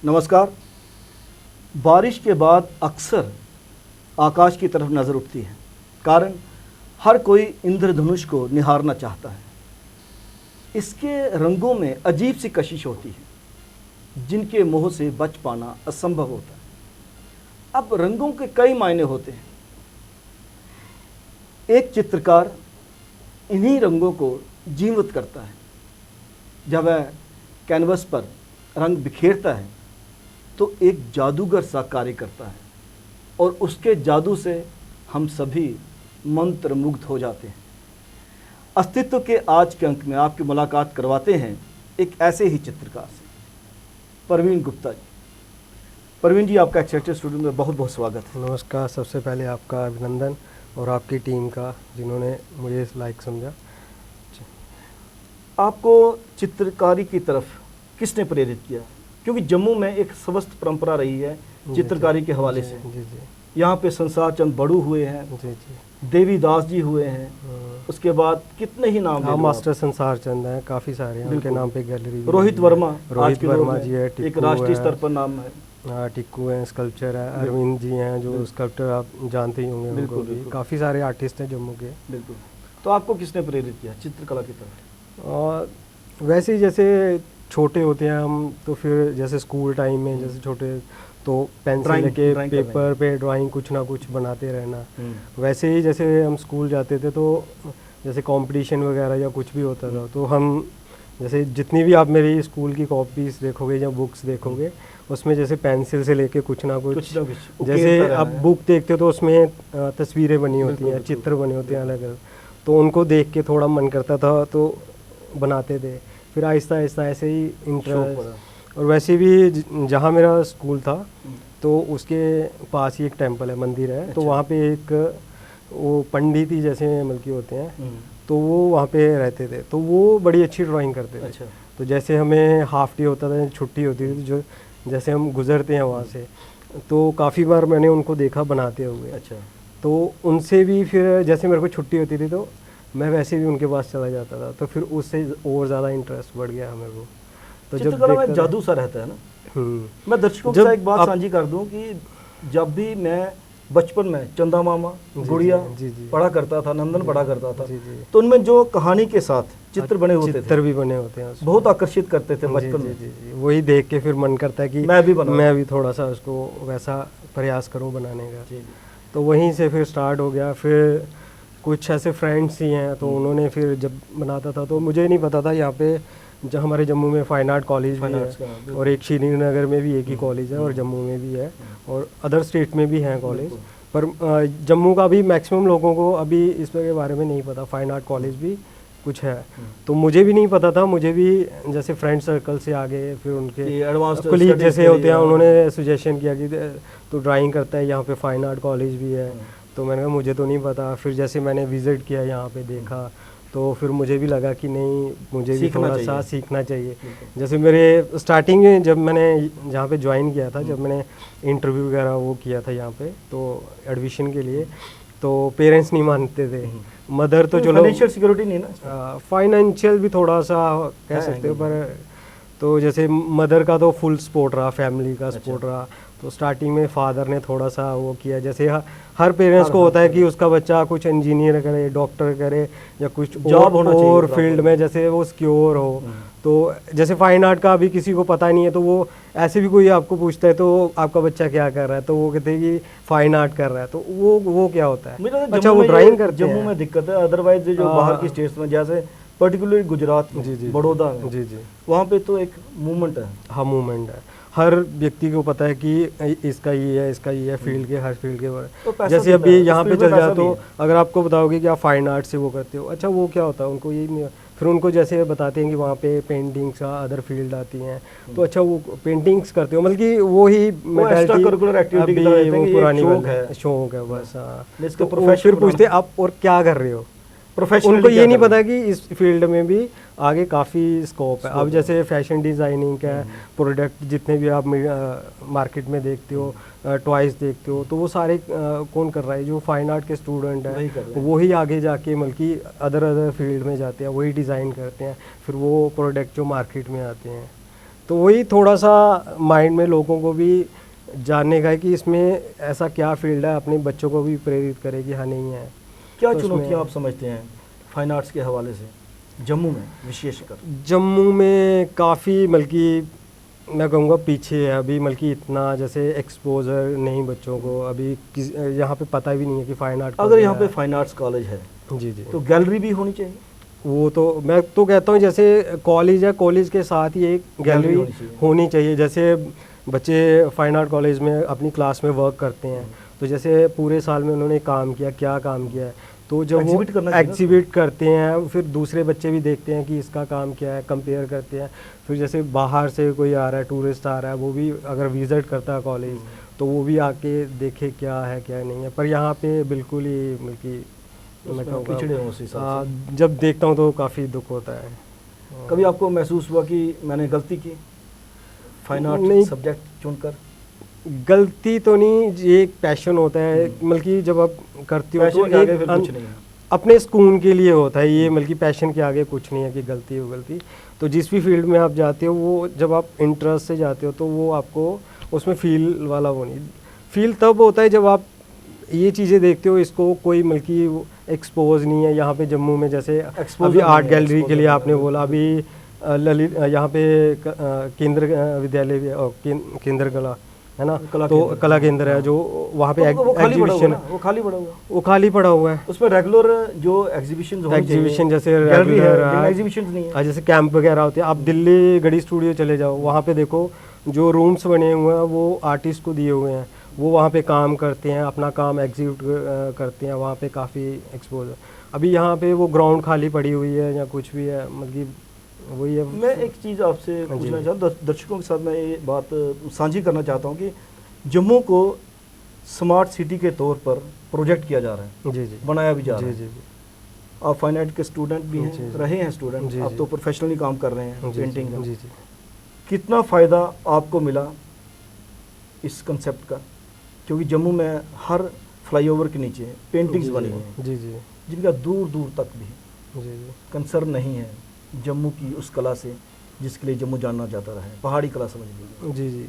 नमस्कार। बारिश के बाद अक्सर आकाश की तरफ नज़र उठती है, कारण हर कोई इंद्रधनुष को निहारना चाहता है। इसके रंगों में अजीब सी कशिश होती है, जिनके मोह से बच पाना असंभव होता है। अब रंगों के कई मायने होते हैं। एक चित्रकार इन्हीं रंगों को जीवित करता है। जब वह कैनवस पर रंग बिखेरता है तो एक जादूगर सा कार्य करता है और उसके जादू से हम सभी मंत्रमुग्ध हो जाते हैं। अस्तित्व के आज के अंक में आपकी मुलाकात करवाते हैं एक ऐसे ही चित्रकार से, परवीन गुप्ता जी। परवीन जी, आपका एक्सेप्टेड स्टूडियो में बहुत बहुत स्वागत है। नमस्कार। सबसे पहले आपका अभिनंदन और आपकी टीम का, जिन्होंने मुझे इस लायक समझा। आपको चित्रकारी की तरफ किसने प्रेरित किया? क्योंकि जम्मू में एक स्वस्थ परंपरा रही है चित्रकारी के हवाले से। जी जी। यहाँ पे संसार चंद बड़ू हुए हैं, जी जी। देवीदास जी हुए हैं, उसके बाद कितने ही नाम हाँ, मास्टर संसार चंद हैं, काफ़ी सारे हैं, उनके नाम पे गैलरी। रोहित वर्मा जी है, एक राष्ट्रीय स्तर पर नाम है। हाँ, टिक्कू हैं, स्कल्पचर है। अरविंद जी हैं जो स्कल्पचर आप जानते ही होंगे। उनको भी काफ़ी सारे आर्टिस्ट हैं जम्मू के। बिल्कुल। तो आपको किसने प्रेरित किया चित्रकला की तरफ? और वैसे ही जैसे छोटे होते हैं हम, तो फिर जैसे स्कूल टाइम में जैसे छोटे तो पेंसिल लेके पेपर पे ड्राइंग कुछ ना कुछ बनाते रहना। वैसे ही जैसे हम स्कूल जाते थे तो जैसे कंपटीशन वगैरह या कुछ भी होता था तो हम जैसे जितनी भी आप मेरी स्कूल की कॉपीज़ देखोगे या बुक्स देखोगे, उसमें जैसे पेंसिल से लेके कुछ ना कुछ जैसे आप बुक देखते हो तो उसमें तस्वीरें बनी होती हैं, चित्र बने होते हैं अलग अलग, तो उनको देख के थोड़ा मन करता था तो बनाते थे। फिर आहिस्ता आहिस्ता ऐसे ही इंटरेस्ट। और वैसे भी जहाँ मेरा स्कूल था तो उसके पास ही एक टेंपल है, मंदिर है। तो वहाँ पे एक वो पंडित ही जैसे मलकी होते हैं, तो वो वहाँ पे रहते थे, तो वो बड़ी अच्छी ड्राइंग करते थे। तो जैसे हमें हाफ डे होता था, छुट्टी होती थी, जो जैसे हम गुजरते हैं वहाँ से, तो काफ़ी बार मैंने उनको देखा बनाते हुए। तो उनसे भी फिर जैसे मेरे को छुट्टी होती थी तो मैं वैसे भी उनके पास चला जाता था, तो फिर उससे और ज़्यादा इंटरेस्ट बढ़ गया हमें वो। तो चित्रकला में जादू सा रहता है ना। मैं दर्शकों के साथ एक बात साझी कर दूं कि जब भी मैं बचपन में चंदा मामा, गुड़िया पढ़ा करता था, नंदन पढ़ा करता था, तो उनमें जो कहानी के साथ चित्र बने होते थे, चित्र भी बने होते हैं, बहुत आकर्षित करते थे बचपन में। वही देख के फिर मन करता है कि मैं भी थोड़ा सा उसको वैसा प्रयास करूं बनाने का। तो वहीं से फिर स्टार्ट हो गया। फिर कुछ ऐसे फ्रेंड्स ही हैं, तो उन्होंने फिर जब बनाता था तो मुझे नहीं पता था यहाँ पे जो हमारे जम्मू में फाइन आर्ट कॉलेज भी है, और एक श्रीनगर में भी एक ही कॉलेज है, और जम्मू में भी है, और अदर स्टेट में भी हैं कॉलेज। पर जम्मू का भी मैक्सिमम लोगों को अभी इसके बारे में नहीं पता, फाइन आर्ट कॉलेज भी कुछ है। तो मुझे भी नहीं पता था, मुझे भी जैसे फ्रेंड सर्कल से आगे फिर उनके कलीग जैसे होते हैं, उन्होंने सजेशन किया कि तो ड्राइंग करता है, यहाँ पे फाइन आर्ट कॉलेज भी है। तो मैंने कहा मुझे तो नहीं पता। फिर जैसे मैंने विज़िट किया यहाँ पे, देखा, तो फिर मुझे भी लगा कि नहीं, मुझे भी थोड़ा सा सीखना चाहिए। जैसे मेरे स्टार्टिंग में जब मैंने जहाँ पे ज्वाइन किया था, जब मैंने इंटरव्यू वगैरह वो किया था यहाँ पे तो एडमिशन के लिए, तो पेरेंट्स नहीं मानते थे। मदर तो चलो फाइनेंशियल सिक्योरिटी नहीं ना, फाइनेंशियल भी थोड़ा सा कह सकते हो, पर तो जैसे मदर का तो फुल सपोर्ट रहा, फैमिली का सपोर्ट रहा। तो स्टार्टिंग में फादर ने थोड़ा सा वो किया, जैसे हर पेरेंट्स को होता है कि उसका बच्चा कुछ इंजीनियर करे, डॉक्टर करे, या कुछ जॉब होना चाहिए और फील्ड में जैसे वो सिक्योर हो। तो जैसे फाइन आर्ट का अभी किसी को पता नहीं है, तो वो ऐसे भी कोई आपको पूछता है तो आपका बच्चा क्या कर रहा है, तो वो कहते हैं कि फाइन आर्ट कर रहा है। तो वो क्या होता है? अच्छा, वो ड्राइंग करते हैं। जम्मू में दिक्कत है, अदरवाइज जो बाहर की स्टेट्स में, जैसे पर्टिकुलरली गुजरात में, बड़ौदा में, वहाँ पे तो एक मूवमेंट है। हाँ, मूवमेंट है। हर व्यक्ति को पता है कि इसका ये है, इसका ये है, फील्ड के हर फील्ड के बारे में। जैसे अभी यहाँ पे चल जाए तो अगर आपको बताओगे कि आप फाइन आर्ट से वो करते हो, अच्छा वो क्या होता है, उनको यही नहीं। फिर उनको जैसे बताते हैं कि वहाँ पे पेंटिंग्स का अदर फील्ड आती हैं, तो अच्छा वो पेंटिंग्स करते हो, मतलब कि वो ही मेंटालिटी वो पुरानी शौक है बस। हाँ, फिर पूछते आप और क्या कर रहे हो, उनको ये नहीं पता कि इस फील्ड में भी आगे काफ़ी स्कोप है। अब जैसे फैशन डिज़ाइनिंग का प्रोडक्ट जितने भी आप मार्केट में देखते हो, टॉयज़ देखते हो, तो वो सारे कौन कर रहा है? जो फाइन आर्ट के स्टूडेंट हैं, वही आगे जाके बल्कि अदर फील्ड में जाते हैं, वही डिज़ाइन करते हैं, फिर वो प्रोडक्ट जो मार्केट में आते हैं। तो वही थोड़ा सा माइंड में लोगों को भी जानने का है कि इसमें ऐसा क्या फील्ड है, अपने बच्चों को भी प्रेरित करे कि हाँ नहीं है। क्या तो चुनौतियाँ आप समझते हैं फाइन आर्ट्स के हवाले से जम्मू में विशेषकर? जम्मू में काफ़ी बल्कि मैं कहूँगा पीछे है अभी, बल्कि इतना जैसे एक्सपोजर नहीं बच्चों को अभी यहाँ पे पता भी नहीं है कि फाइन आर्ट। अगर यहाँ पे फाइन आर्ट्स कॉलेज है जी जी, तो गैलरी भी होनी चाहिए। वो तो मैं तो कहता हूँ जैसे कॉलेज है, कॉलेज के साथ ही एक गैलरी होनी चाहिए। जैसे बच्चे फाइन आर्ट कॉलेज में अपनी क्लास में वर्क करते हैं, तो जैसे पूरे साल में उन्होंने काम किया, क्या काम किया है, तो जब वो एग्जिबिट करते हैं फिर दूसरे बच्चे भी देखते हैं कि इसका काम क्या है, कंपेयर करते हैं। फिर जैसे बाहर से कोई आ रहा है, टूरिस्ट आ रहा है, वो भी अगर विज़िट करता है कॉलेज तो वो भी आके देखे क्या है क्या नहीं है। पर यहाँ पे बिल्कुल ही बल्कि मैं कहूँगा जब देखता हूँ तो काफ़ी दुख होता है। कभी आपको महसूस हुआ कि मैंने गलती की फाइन आर्ट सब्जेक्ट चुनकर? गलती तो नहीं, ये एक पैशन होता है, बल्कि जब आप करती हो तो एक अपने सुकून के लिए होता है ये, बल्कि पैशन के आगे कुछ नहीं है कि गलती हो गलती। तो जिस भी फील्ड में आप जाते हो वो जब आप इंटरेस्ट से जाते हो तो वो आपको उसमें फील वाला वो नहीं, फील तब होता है जब आप ये चीज़ें देखते हो, इसको कोई बल्कि एक्सपोज नहीं है यहाँ पे जम्मू में। जैसे अभी आर्ट गैलरी के लिए आपने बोला, अभी ललित यहाँ पे केंद्र विद्यालय भी केंद्र कला है ना, तो कला केंद्र है जो वहाँ पे एग्जीबिशन, वो खाली पड़ा हुआ है, वो खाली पड़ा हुआ है। उसमें रेगुलर जो एग्जीबिशन जैसे एग्जीबिशन नहीं है, जैसे कैंप वगैरह होते हैं। आप दिल्ली गढ़ी स्टूडियो चले जाओ, वहाँ पे देखो जो रूम्स बने हुए हैं वो आर्टिस्ट को दिए हुए हैं, वो वहाँ पे काम करते हैं, अपना काम एग्जीक्यूट करते हैं, वहाँ पे काफ़ी एक्सपोज है। अभी यहाँ पे वो ग्राउंड खाली पड़ी हुई है या कुछ भी है, मतलब वही है। मैं एक चीज़ आपसे पूछना चाहता हूँ, दर्शकों के साथ मैं ये बात साझी करना चाहता हूँ कि जम्मू को स्मार्ट सिटी के तौर पर प्रोजेक्ट किया जा रहा है, जी जी, बनाया भी जा रहा है। जी जी, आप फाइन आर्ट के स्टूडेंट भी हैं, रहे हैं स्टूडेंट, आप तो प्रोफेशनली काम कर रहे हैं पेंटिंग का। जी जी, कितना फ़ायदा आपको मिला इस कंसेप्ट का? क्योंकि जम्मू में हर फ्लाईओवर के नीचे पेंटिंग्स बनी हुई हैं, जी जी, जिनका दूर दूर तक भी कंसर्न नहीं है जम्मू की उस कला से जिसके लिए जम्मू जानना चाहता रहा है, पहाड़ी कला समझ लीजिए। जी जी,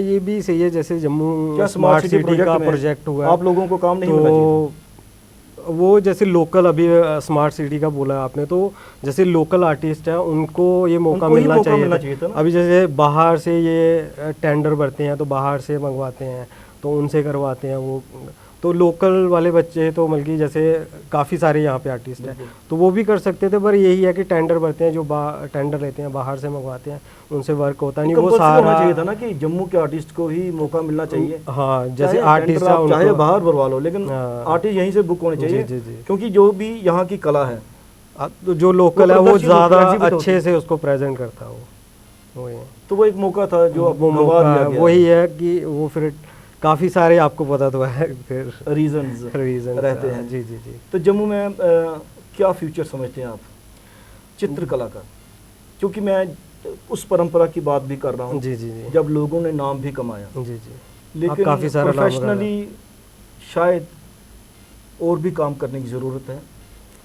ये भी सही है। जैसे जम्मू स्मार्ट सिटी का प्रोजेक्ट हुआ, आप लोगों को काम नहीं मिलना चाहिए? वो जैसे लोकल, अभी स्मार्ट सिटी का बोला आपने, तो जैसे लोकल आर्टिस्ट हैं उनको ये मौका मिलना चाहिए था। अभी जैसे बाहर से ये टेंडर भरते हैं तो बाहर से मंगवाते हैं, तो उनसे करवाते हैं वो, तो लोकल वाले बच्चे तो बल्कि जैसे काफ़ी सारे यहाँ पे आर्टिस्ट हैं तो वो भी कर सकते थे। पर यही है कि टेंडर भरते हैं, जो टेंडर लेते हैं बाहर से मंगवाते हैं, उनसे वर्क होता नहीं। वो सारा होना चाहिए था ना कि जम्मू के आर्टिस्ट को ही मौका मिलना चाहिए। हाँ, जैसे आर्टिस्ट चाहे बाहर भरवा लो, लेकिन आर्टिस्ट यहीं से बुक होने चाहिए, क्योंकि जो भी यहाँ की कला है, जो लोकल है वो ज़्यादा अच्छे से उसको प्रेजेंट करता है वो। तो वो एक मौका था जो वही है कि वो फिर काफ़ी सारे आपको पता तो है फिर रीजन रहते हैं। जी जी जी। तो जम्मू में क्या फ्यूचर समझते हैं आप चित्रकला का? क्योंकि मैं उस परंपरा की बात भी कर रहा हूँ, जी जी जी, जब लोगों ने नाम भी कमाया, जी जी, लेकिन काफ़ी सारा प्रोफेशनली शायद और भी काम करने की ज़रूरत है,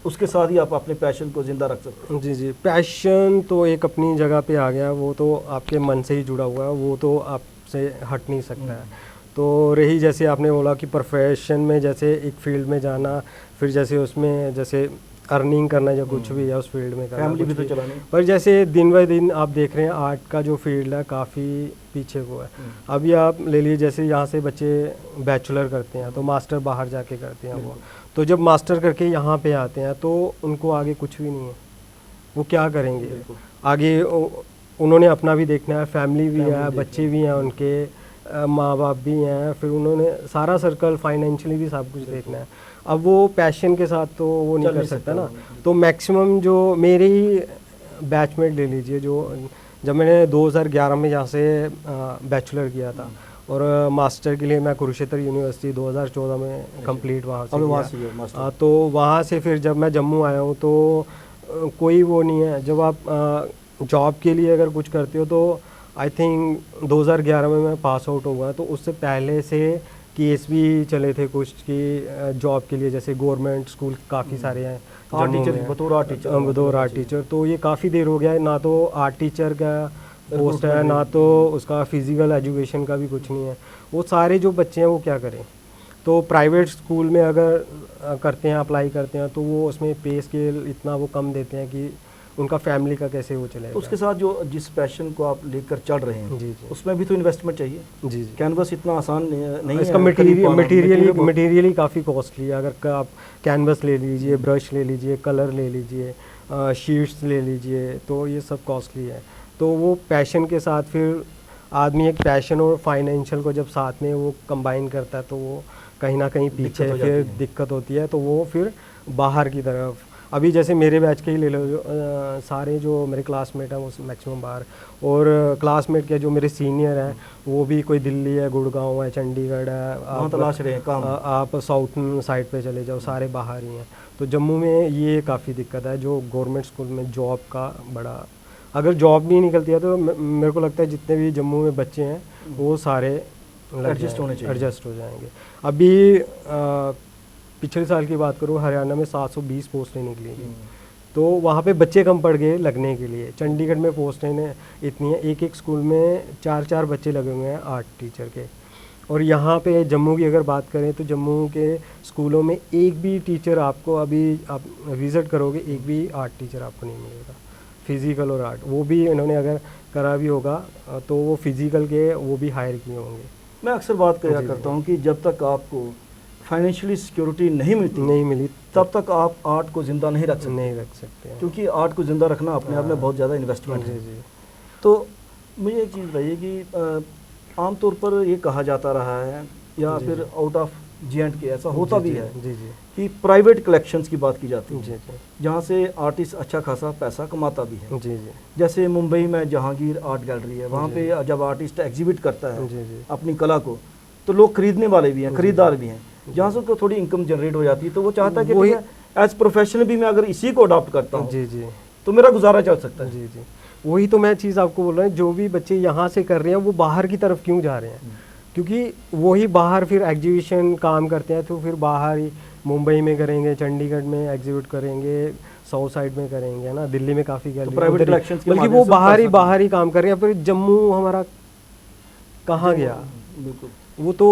उसके साथ ही आप अपने पैशन को ज़िंदा रख सकते हैं। जी जी, पैशन तो एक अपनी जगह पे आ गया, वो तो आपके मन से ही जुड़ा हुआ है, वो तो आपसे हट नहीं सकता है। तो रही जैसे आपने बोला कि प्रोफेशन में जैसे एक फील्ड में जाना, फिर जैसे उसमें जैसे अर्निंग करना या कुछ भी है उस फील्ड में करना, फैमिली भी तो चलानी। पर जैसे दिन बाय दिन आप देख रहे हैं आर्ट का जो फील्ड है काफ़ी पीछे हुआ है। अभी आप ले लीजिए, जैसे यहाँ से बच्चे बैचलर करते हैं तो मास्टर बाहर जाके करते हैं वो, तो जब मास्टर करके यहाँ पे आते हैं तो उनको आगे कुछ भी नहीं है, वो क्या करेंगे आगे? उन्होंने अपना भी देखना है, फैमिली भी है, बच्चे भी हैं उनके, माँ बाप भी हैं, फिर उन्होंने सारा सर्कल फाइनेंशियली भी सब कुछ देखना है। अब वो पैशन के साथ तो वो नहीं कर सकता ना। तो मैक्सिमम जो मेरे ही बैचमेट ले लीजिए, जो जब मैंने 2011 में यहाँ से बैचलर किया था और मास्टर के लिए मैं कुरुक्षेत्र यूनिवर्सिटी 2014 में कंप्लीट वहाँ से किया। तो वहाँ से फिर जब मैं जम्मू आया हूँ तो कोई वो नहीं है। जब आप जॉब के लिए अगर कुछ करते हो तो आई थिंक 2011 में मैं पास आउट हुआ, तो उससे पहले से केस भी चले थे कुछ कि जॉब के लिए, जैसे गवर्नमेंट स्कूल काफ़ी सारे हैं बतौर आर्ट टीचर। तो ये काफ़ी देर हो गया है, ना तो आर्ट टीचर का पोस्ट है, ना तो उसका फिजिकल एजुकेशन का भी कुछ नहीं है। वो सारे जो बच्चे हैं वो क्या करें, तो प्राइवेट स्कूल में अगर करते हैं, अप्लाई करते हैं, तो वो उसमें पे स्केल इतना वो कम देते हैं कि उनका फैमिली का कैसे वो चलेगा। तो उसके साथ जो जिस पैशन को आप लेकर चल रहे हैं जी जी उसमें भी तो इन्वेस्टमेंट चाहिए। जी जी कैनवस इतना आसान नहीं है, इसका मटेरियली काफ़ी कॉस्टली है। अगर आप कैनवस ले लीजिए, ब्रश ले लीजिए, कलर ले लीजिए, शीट्स ले लीजिए, तो ये सब कॉस्टली है। तो वो पैशन के साथ फिर आदमी एक पैशन और फाइनेंशियल को जब साथ में वो कंबाइन करता है तो वो कहीं ना कहीं पीछे फिर दिक्कत होती है। तो वो फिर बाहर की तरफ, अभी जैसे मेरे बैच के ही ले लो, सारे जो मेरे क्लासमेट हैं वो मैक्सिमम बाहर, और क्लासमेट के जो मेरे सीनियर हैं वो भी कोई दिल्ली है, गुड़गांव है, चंडीगढ़ है, आप तलाश रहे हैं काम। आप साउथर्न साइड पे चले जाओ, सारे बाहर ही हैं। तो जम्मू में ये काफ़ी दिक्कत है, जो गवर्नमेंट स्कूल में जॉब का बड़ा, अगर जॉब भी निकलती है तो मेरे को लगता है जितने भी जम्मू में बच्चे हैं वो सारे एडजस्ट हो जाएंगे। अभी पिछले साल की बात करूँ, हरियाणा में 720 पोस्टें निकली थी, तो वहाँ पे बच्चे कम पड़ गए लगने के लिए। चंडीगढ़ में पोस्टें इतनी हैं, एक एक स्कूल में 4-4 बच्चे लगे हुए हैं आर्ट टीचर के। और यहाँ पे जम्मू की अगर बात करें तो जम्मू के स्कूलों में एक भी टीचर आपको, अभी आप विज़िट करोगे, एक भी आर्ट टीचर आपको नहीं मिलेगा, फिज़िकल और आर्ट। वो भी इन्होंने अगर करा भी होगा तो वो फिज़िकल के वो भी हायर किए होंगे। मैं अक्सर बात करता हूँ कि जब तक आपको फाइनेंशियली सिक्योरिटी नहीं मिली तब तक आप आर्ट को ज़िंदा नहीं रख सकते क्योंकि आर्ट को ज़िंदा रखना अपने आप में बहुत ज़्यादा इन्वेस्टमेंट है। तो मुझे एक चीज़ बताइए कि आमतौर पर ये कहा जाता रहा है या फिर आउट ऑफ J&K ऐसा होता भी है कि प्राइवेट कलेक्शंस की बात की जाती है जहाँ से आर्टिस्ट अच्छा खासा पैसा कमाता भी है। जैसे मुंबई में जहांगीर आर्ट गैलरी है, वहाँ पे जब आर्टिस्ट एग्जिबिट करता है अपनी कला को तो लोग खरीदने वाले भी हैं, खरीदार भी हैं, जहाँ से उसको थोड़ी इनकम जनरेट हो जाती है। तो वो चाहता है कि एज प्रोफेशनल भी मैं अगर इसी को अडॉप्ट करता हूँ तो मेरा गुजारा चल सकता है। वही तो मैं चीज़ आपको बोल रहा हूँ, जो भी बच्चे यहाँ से कर रहे हैं वो बाहर की तरफ क्यों जा रहे हैं, क्योंकि वही बाहर फिर एग्जीबिशन काम करते हैं, तो फिर बाहर ही मुंबई में करेंगे, चंडीगढ़ में एग्जीबिट करेंगे, साउथ साइड में करेंगे, है ना, दिल्ली में काफ़ी गैलरी, प्राइवेट कलेक्शंस बल्कि वो बाहर ही काम कर रहे हैं। फिर जम्मू हमारा कहाँ गया, वो तो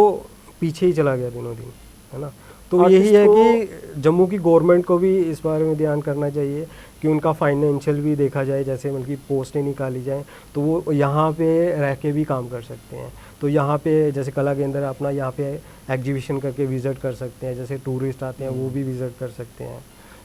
पीछे ही चला गया दिनों दिन, है ना। तो यही है कि जम्मू की गवर्नमेंट को भी इस बारे में ध्यान करना चाहिए कि उनका फाइनेंशियल भी देखा जाए, जैसे मतलब की पोस्टें निकाली जाएं तो वो यहाँ पे रह के भी काम कर सकते हैं। तो यहाँ पे जैसे कला केंद्र अपना यहाँ पे एग्जीबिशन करके विज़िट कर सकते हैं, जैसे टूरिस्ट आते हैं वो भी विज़िट कर सकते हैं।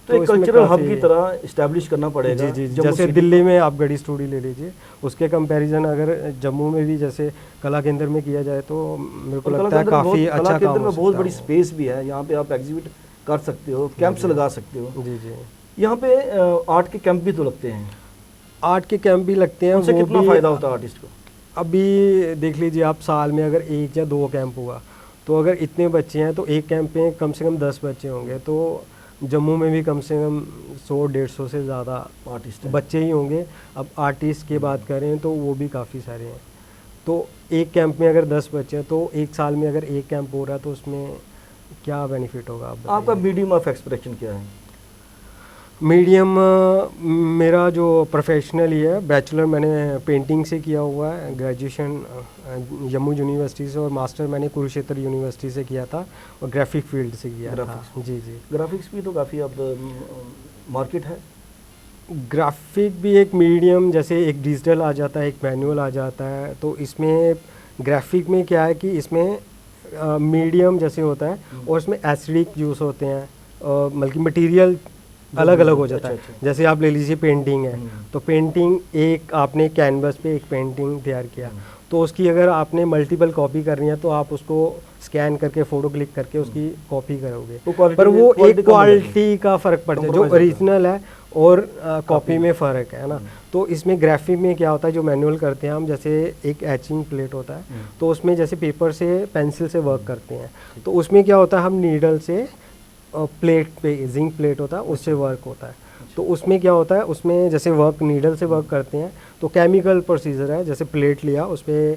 तो एक कल्चरल हब की तरह इस्टेब्लिश करना पड़ेगा। जी, जैसे दिल्ली में आप गढ़ी स्टूडियो ले लीजिए, उसके कंपैरिजन अगर जम्मू में भी जैसे कला केंद्र में किया जाए तो मेरे को लगता है काफ़ी अच्छा काम हो सकता है। कला केंद्र में बहुत बड़ी स्पेस भी है, यहाँ पे आप एग्जिबिट कर सकते हो, कैंप्स लगा सकते हो। जी यहाँ पे आर्ट के कैंप भी तो लगते हैं। आर्ट के कैंप भी लगते हैं, उससे कितना फ़ायदा होता है आर्टिस्ट को? अभी देख लीजिए आप, साल में अगर 1 या 2 कैंप हुआ तो अगर इतने बच्चे हैं तो एक कैंप में कम से कम 10 बच्चे होंगे, तो जम्मू में भी कम से कम 100-150 से ज़्यादा आर्टिस्ट बच्चे ही होंगे। अब आर्टिस्ट की बात करें तो वो भी काफ़ी सारे हैं। तो एक कैंप में अगर 10 बच्चे हैं तो एक साल में अगर एक कैंप हो रहा है तो उसमें क्या बेनिफिट होगा? आपका मीडियम ऑफ एक्सप्रेशन क्या है? मीडियम मेरा जो प्रोफेशनल ही है, बैचलर मैंने पेंटिंग से किया हुआ है, ग्रेजुएशन जम्मू यूनिवर्सिटी से, और मास्टर मैंने कुरुक्षेत्र यूनिवर्सिटी से किया था, और ग्राफिक फील्ड से किया था। जी। ग्राफिक्स भी तो काफ़ी अब मार्केट है। ग्राफिक भी एक मीडियम, जैसे एक डिजिटल आ जाता है, एक मैनुअल आ जाता है। तो इसमें ग्राफिक में क्या है कि इसमें मीडियम जैसे होता है और इसमें एसिडिक यूज़ होते हैं, बल्कि मटेरियल अलग अलग हो जाता है। जैसे आप ले लीजिए पेंटिंग है, तो पेंटिंग एक आपने कैनवस पे एक पेंटिंग तैयार किया, तो उसकी अगर आपने मल्टीपल कॉपी करनी है तो आप उसको स्कैन करके फ़ोटो क्लिक करके उसकी कॉपी करोगे, पर वो एक क्वालिटी का फ़र्क पड़ता है, जो ओरिजिनल है और कॉपी में फ़र्क है ना। तो इसमें ग्राफिक में क्या होता है, जो मैनुअल करते हैं हम, जैसे एक एचिंग प्लेट होता है, तो उसमें जैसे पेपर से पेंसिल से वर्क करते हैं, तो उसमें क्या होता है, हम नीडल से प्लेट पे, जिंक प्लेट होता है, उससे वर्क होता है। तो उसमें क्या होता है, उसमें जैसे वर्क नीडल से वर्क करते हैं तो केमिकल प्रोसीजर है, जैसे प्लेट लिया उस पर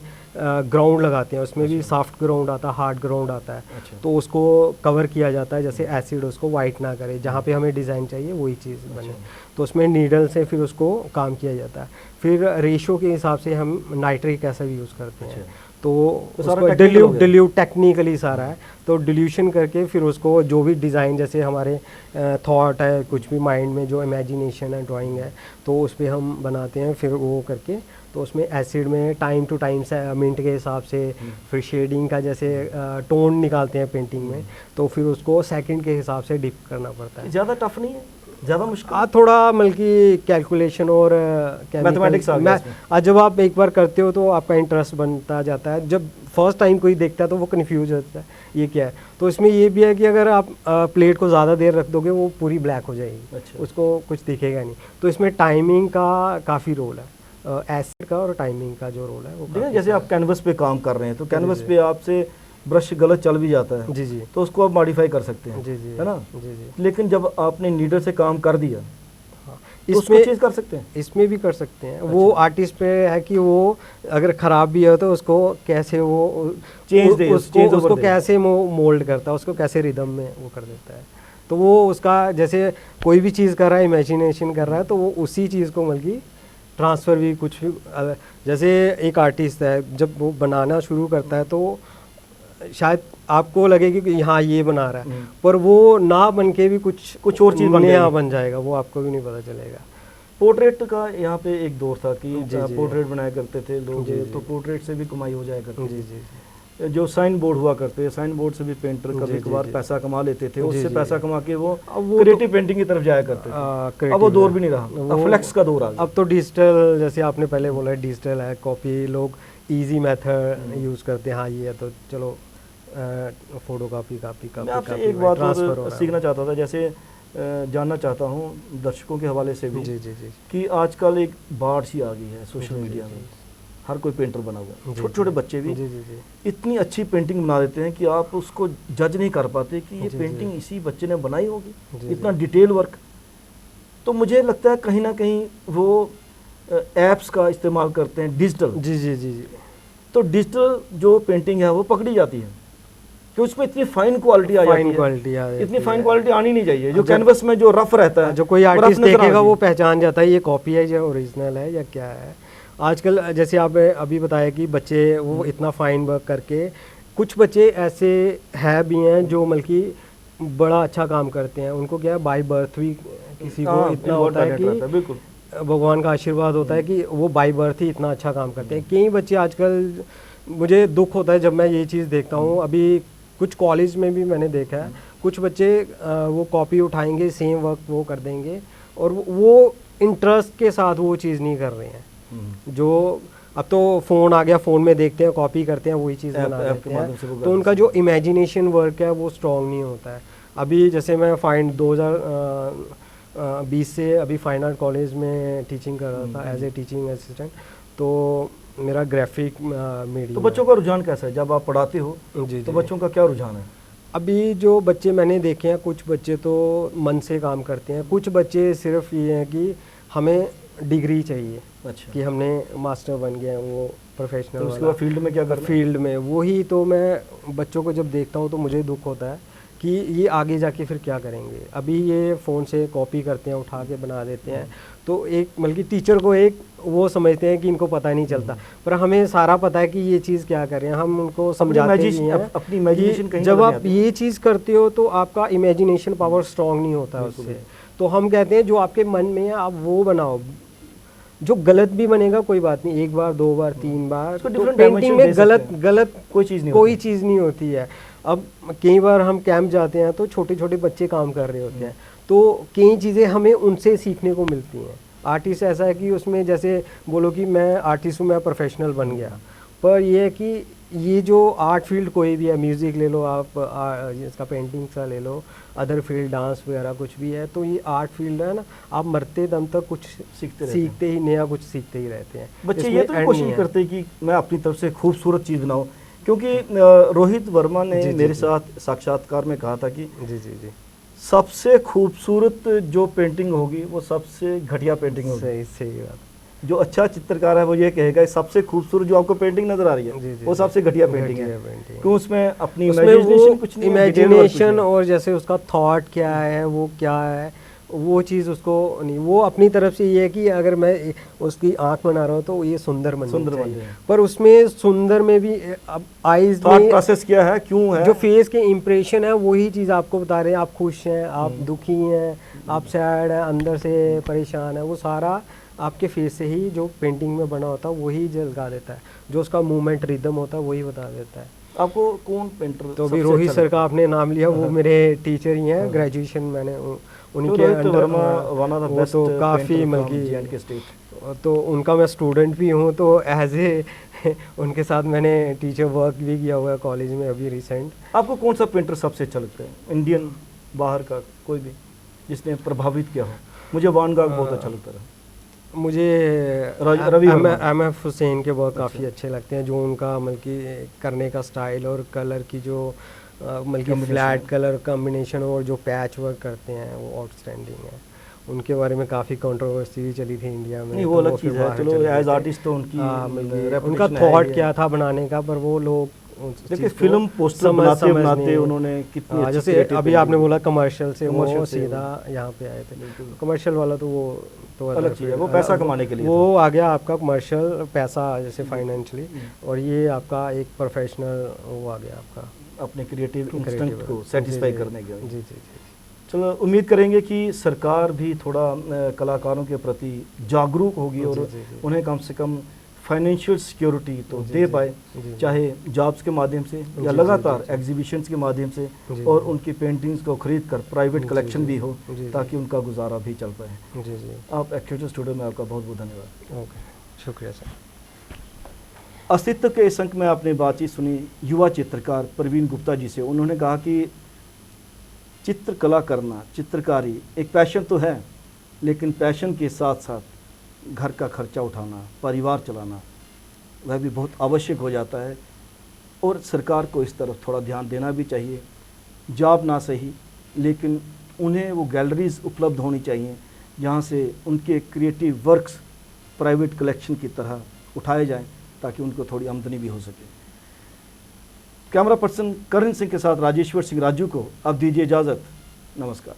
ग्राउंड लगाते हैं, उसमें भी सॉफ्ट ग्राउंड आता है, हार्ड ग्राउंड आता है, तो उसको कवर किया जाता है, जैसे एसिड उसको वाइट ना करे, जहाँ पे हमें डिज़ाइन चाहिए वही चीज़ बने, तो उसमें नीडल से फिर उसको काम किया जाता है। फिर रेशो के हिसाब से हम नाइट्रिक एसिड यूज़ करते हैं। अच्छा। तो सारा उसको technical हो गया। डिल्यूट टेक्निकली सारा है, तो डिल्यूशन करके फिर उसको जो भी डिज़ाइन, जैसे हमारे थॉट है, कुछ भी माइंड में जो इमेजिनेशन है, ड्राइंग है, तो उस पर हम बनाते हैं। फिर वो करके तो उसमें एसिड में टाइम टू टाइम से मिनट के हिसाब से, फिर शेडिंग का जैसे टोन निकालते हैं पेंटिंग में, तो फिर उसको सेकंड के हिसाब से डिप करना पड़ता है। ज़्यादा टफ नहीं है, ज़्यादा मुश्किल? थोड़ा मतलब कि कैलकुलेशन और मैथमेटिक्स आ गया इसमें। आज जब आप एक बार करते हो तो आपका इंटरेस्ट बनता जाता है। जब फर्स्ट टाइम कोई देखता है तो वो कन्फ्यूज होता है ये क्या है। तो इसमें ये भी है कि अगर आप प्लेट को ज़्यादा देर रख दोगे वो पूरी ब्लैक हो जाएगी। अच्छा। उसको कुछ दिखेगा नहीं। तो इसमें टाइमिंग का काफ़ी रोल है, एसिड का और टाइमिंग का जो रोल है वो। देखिए जैसे आप कैनवस पे काम कर रहे हैं तो कैनवस पे आपसे ब्रश गलत चल भी जाता है, जी जी, तो उसको आप मॉडिफाई कर सकते हैं, जी जी, है ना? जी जी। लेकिन जब आपने नीडल से काम कर दिया हाँ, तो उसको चेंज कर सकते हैं? इसमें भी कर सकते हैं। वो आर्टिस्ट पे है कि वो अगर ख़राब भी है तो उसको कैसे वो चेंज दे, उसको कैसे मोल्ड करता है, उसको कैसे रिदम में वो कर देता है। तो वो उसका जैसे कोई भी चीज़ कर रहा है, इमेजिनेशन कर रहा है, तो वो उसी चीज़ को बल्कि ट्रांसफ़र भी कुछ भी जैसे एक आर्टिस्ट है जब वो बनाना शुरू करता है तो शायद आपको लगेगी कि हाँ ये बना रहा है, पर वो ना बन के भी कुछ और चीज़ नया बन जाएगा, वो आपको भी नहीं पता चलेगा। पोर्ट्रेट का यहाँ पे एक दौर था कि पोर्ट्रेट बनाया करते थे लोग, तो पोर्ट्रेट से भी कमाई हो जाया करती जी थी। जी। जो साइन बोर्ड हुआ करते, साइन बोर्ड से भी पेंटर कभी कभार पैसा कमा लेते थे, उससे पैसा कमा के वो क्रिएटिव पेंटिंग की तरफ जाया करते थे। अब वो दौर भी नहीं रहा, अब फ्लेक्स का दौर आ गया। अब तो डिजिटल, जैसे आपने पहले बोला डिजिटल है, कॉपी लोग इजी मेथड यूज़ करते हैं। हाँ ये है तो चलो फोटो कॉपी मैं आपसे एक बात और सीखना चाहता था, जैसे जानना चाहता हूँ दर्शकों के हवाले से भी, जी जी जी, कि आजकल एक बाढ़ सी आ गई है सोशल मीडिया में, हर कोई पेंटर बना हुआ है, छोटे छोटे बच्चे भी जी जी जी, इतनी अच्छी पेंटिंग बना देते हैं कि आप उसको जज नहीं कर पाते कि ये पेंटिंग इसी बच्चे ने बनाई होगी, इतना डिटेल वर्क। तो मुझे लगता है कहीं ना कहीं वो ऐप्स का इस्तेमाल करते हैं, डिजिटल। जी जी जी जी, तो डिजिटल जो पेंटिंग है वो पकड़ी जाती है कि उसमें इतनी फाइन क्वालिटी आ जाती है, इतनी फाइन क्वालिटी आनी नहीं चाहिए। जो कैनवस में जो रफ रहता है, जो कोई आर्टिस्ट देखेगा वो पहचान जाता है ये कॉपी है या ओरिजिनल है या क्या है। आजकल जैसे आप अभी बताया कि बच्चे वो इतना फाइन वर्क करके, कुछ बच्चे ऐसे है भी हैं जो बल्कि बड़ा अच्छा काम करते हैं, उनको क्या है बाय बर्थ भी किसी को इतना होता है कि बिल्कुल भगवान का आशीर्वाद होता है कि वो बाय बर्थ ही इतना अच्छा काम करते हैं। कई बच्चे आजकल, मुझे दुख होता है जब मैं ये चीज़ देखता हूँ, अभी कुछ कॉलेज में भी मैंने देखा है, कुछ बच्चे वो कॉपी उठाएंगे, सेम वर्क वो कर देंगे और वो इंटरेस्ट के साथ वो चीज़ नहीं कर रहे हैं। जो अब तो फ़ोन आ गया, फ़ोन में देखते हैं, कॉपी करते हैं, वही चीज़ बना देते हैं, तो उनका जो इमेजिनेशन वर्क है वो स्ट्रॉन्ग नहीं होता है। अभी जैसे मैं 2020 से अभी फाइन आर्ट कॉलेज में टीचिंग कर रहा था एज ए टीचिंग असिस्टेंट, तो मेरा ग्राफिक मीडिया। तो बच्चों का रुझान कैसा है जब आप पढ़ाते हो? जी, तो बच्चों का क्या रुझान है? अभी जो बच्चे मैंने देखे हैं, कुछ बच्चे तो मन से काम करते हैं, कुछ बच्चे सिर्फ ये हैं कि हमें डिग्री चाहिए, अच्छा, कि हमने मास्टर बन गए हैं, वो प्रोफेशनल। तो उसके बाद फील्ड में क्या करना? फील्ड में वही, तो मैं बच्चों को जब देखता हूँ तो मुझे दुख होता है कि ये आगे जाके फिर क्या करेंगे। अभी ये फ़ोन से कॉपी करते हैं, उठा के बना देते हैं, तो एक बल्कि टीचर को एक वो समझते हैं कि इनको पता नहीं चलता, पर हमें सारा पता है कि ये चीज़ क्या कर रहे हैं, हम उनको समझाते भी हैं। अपनी इमेजिनेशन कहीं जब आप ये चीज़ करते हो तो आपका इमेजिनेशन पावर स्ट्रांग नहीं होता है उससे। तो हम कहते हैं जो आपके मन में है आप वो बनाओ, जो गलत भी बनेगा कोई बात नहीं, एक बार, दो बार, तीन बार, तो पेंटिंग में गलत कोई चीज़ नहीं होती है। अब कई बार हम कैंप जाते हैं तो छोटे छोटे बच्चे काम कर रहे होते हैं, तो कई चीज़ें हमें उनसे सीखने को मिलती हैं। आर्टिस्ट ऐसा है कि उसमें जैसे बोलो कि मैं आर्टिस्ट हूँ, मैं प्रोफेशनल बन गया, पर ये है कि ये जो आर्ट फील्ड कोई भी है, म्यूज़िक ले लो आप, इसका पेंटिंग का ले लो, अदर फील्ड डांस वगैरह कुछ भी है, तो ये आर्ट फील्ड है ना, आप मरते दम तक कुछ सीखते ही, नया कुछ सीखते ही रहते हैं। बच्चे ये तो कोशिश करते हैं कि मैं अपनी तरफ से खूबसूरत चीज़ बनाऊँ, क्योंकि रोहित वर्मा ने मेरे साथ साक्षात्कार में कहा था कि जी सबसे खूबसूरत जो पेंटिंग होगी वो सबसे घटिया पेंटिंग होगी। सही बात। जो अच्छा चित्रकार है वो ये कहेगा सबसे खूबसूरत जो आपको पेंटिंग नजर आ रही है वो सबसे घटिया पेंटिंग है, क्यों उसमें अपनी इमेजिनेशन कुछ नहीं, इमेजिनेशन और जैसे उसका थॉट क्या है, वो क्या है, वो चीज़ उसको नहीं, वो अपनी तरफ से ये है कि अगर मैं उसकी आंख बना रहा हूँ तो ये सुंदर बननी चाहिए, पर उसमें सुंदर में भी अब आईज में प्रोसेस क्या है, क्यों है, जो फेस के इम्प्रेशन है वही चीज़ आपको बता रहे हैं। आप खुश हैं, आप दुखी हैं, आप सैड हैं, अंदर से परेशान है, वो सारा आपके फेस से ही जो पेंटिंग में बना होता है वही झलका देता है। जो उसका मूवमेंट रिदम होता है वही बता देता है। आपको कौन पेंटर? तो अभी रोहित सर का आपने नाम लिया, वो मेरे टीचर ही हैं, ग्रेजुएशन मैंने उनके अंडर, वो तो काफ़ी मतलब, तो उनका मैं स्टूडेंट भी हूँ, तो एज ए उनके साथ मैंने टीचर वर्क भी किया हुआ है कॉलेज में अभी रिसेंट। आपको कौन सा पेंटर सबसे अच्छा लगता है, इंडियन, बाहर का, कोई भी जिसने प्रभावित किया हो? मुझे वान गाग बहुत अच्छा लगता है। मुझे रवि एम.एफ. हुसैन के बहुत काफ़ी अच्छे लगते हैं, जो उनका मतलब कि करने का स्टाइल और कलर की जो मतलब कि फ्लैट कलर कॉम्बिनेशन और जो पैच वर्क करते हैं वो आउटस्टैंडिंग है। उनके बारे में काफ़ी कंट्रोवर्सी भी चली थी इंडिया में। नहीं, वो अलग चीज़ है, चलो एज आर्टिस्ट तो उनका थॉट क्या था बनाने का, पर वो लोग देखिए फिल्म पोस्टर बनाते उन्होंने कितनी, जैसे अभी आपने बोला कमर्शियल से वो सीधा यहाँ पे आए थे। कमर्शियल वाला तो वो तो अलग चीज़ है, वो पैसा कमाने के लिए वो आ गया आपका कमर्शियल पैसा जैसे फाइनेंशियली, और ये आपका एक प्रोफेशनल वो आ गया आपका अपने क्रिएटिव इंस्टिंक्ट को सेटिस्फाई करने के लिए। जी जी जी। चलो उम्मीद करेंगे कि सरकार भी थोड़ा कलाकारों के प्रति जागरूक होगी और उन्हें कम से कम फाइनेंशियल सिक्योरिटी तो दे पाए, चाहे जॉब्स के माध्यम से या लगातार एग्जीबिशंस के माध्यम से, और उनकी पेंटिंग्स को खरीद कर प्राइवेट कलेक्शन भी हो ताकि उनका गुजारा भी चल पाए। जी जी। आप एक्चुअल स्टूडियो में आपका बहुत बहुत धन्यवाद। ओके, शुक्रिया सर। अस्तित्व के इस अंक में आपने बातचीत सुनी युवा चित्रकार प्रवीण गुप्ता जी से। उन्होंने कहा कि चित्रकला करना, चित्रकारी एक पैशन तो है, लेकिन पैशन के साथ साथ घर का खर्चा उठाना, परिवार चलाना, वह भी बहुत आवश्यक हो जाता है, और सरकार को इस तरफ थोड़ा ध्यान देना भी चाहिए। जॉब ना सही, लेकिन उन्हें वो गैलरीज उपलब्ध होनी चाहिए जहाँ से उनके क्रिएटिव वर्क्स प्राइवेट कलेक्शन की तरह उठाए जाएं, ताकि उनको थोड़ी आमदनी भी हो सके। कैमरा पर्सन करण सिंह के साथ राजेश्वर सिंह राजू को अब दीजिए इजाज़त। नमस्कार।